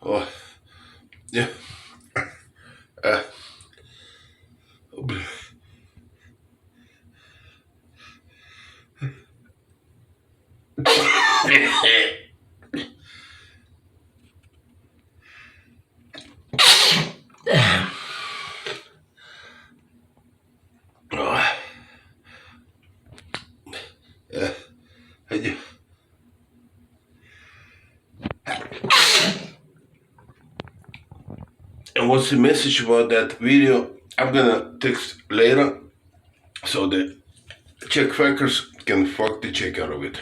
Oh, yeah. Uh, oh, yeah. And what's the message about that video? I'm gonna text later so the check fakers can fuck the check out of it.